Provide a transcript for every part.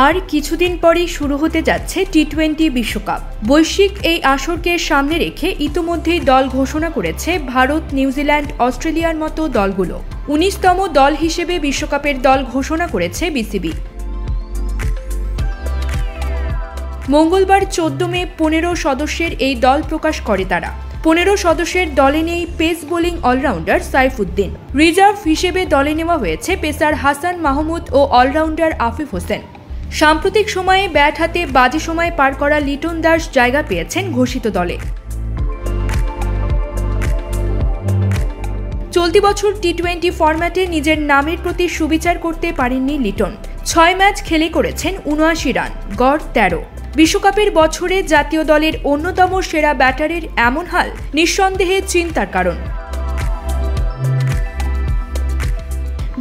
আর কিছুদিন পরেই শুরু হতে যাচ্ছে টি-20 বিশ্বকাপ। বৈশ্বিক এই আসরকে সামনে রেখে ইতোমধ্যেই দল ঘোষণা করেছে ভারত, নিউজিল্যান্ড, অস্ট্রেলিয়ার মতো দলগুলো। 19তম দল হিসেবে বিশ্বকাপের দল ঘোষণা করেছে বিসিবি। মঙ্গলবার 14 মে 15 সদস্যের এই দল প্রকাশ করে তারা। 15 সদস্যের দলে নেই pace bowling allrounder Saifuddin. Reserve হিসেবে দলে নেওয়া হয়েছে পেসার হাসান মাহমুদ ও অলরাউন্ডার আফিফ হোসেন। সাম্প্রতিক সময়ে ব্যাট হাতে বাজে সময় পার করা লিটন দাস জায়গা পেয়েছেন ঘোষিত দলে। চলতি বছর টি-20 ফরম্যাটে নিজের নামের প্রতি সুবিচার করতে পারেননি লিটন। 6 ম্যাচ খেলে করেছেন 79 রান, গড় 13। বিশ্বকাপের বছরে জাতীয় দলের অন্যতম সেরা ব্যাটারের এমন হাল নিঃসন্দেহে চিন্তার কারণ।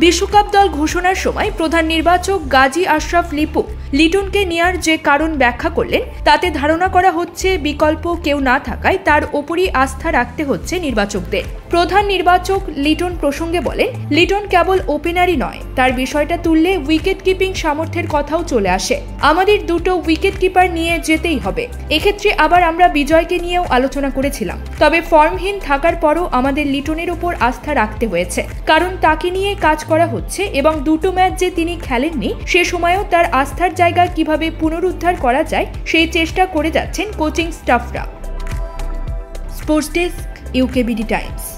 বিশ্বকাপ দল ঘোষণার সময় প্রধান নির্বাচক গাজী আশরাফ লিপু লিটনকে নেয়ার যে কারণ ব্যাখ্যা করলেন, তাতে ধারণা করা হচ্ছে বিকল্প কেউ না থাকায় তার ওপরই আস্থা রাখতে হচ্ছে নির্বাচকদের। প্রধান নির্বাচক লিটন প্রসঙ্গে বলেন, লিটন কেবল ওপেনারই নয়, তার বিষয়টা তুললে উইকেট কিপিং সামর্থ্যের কথাও চলে আসে। আমাদের দুটো উইকেট কিপার নিয়ে যেতেই হবে। এক্ষেত্রে আবার আমরা বিজয়কে নিয়েও আলোচনা করেছিলাম, তবে ফর্মহীন থাকার পরও আমাদের লিটনের উপর আস্থা রাখতে হয়েছে, কারণ তাকে নিয়ে কাজ করা হচ্ছে এবং দুটো ম্যাচ যে তিনি খেলেননি সে সময়েও তার আস্থার জায়গা কিভাবে পুনরুদ্ধার করা যায় সেই চেষ্টা করে যাচ্ছেন কোচিং স্টাফরা। Sports desk, UKBD Times.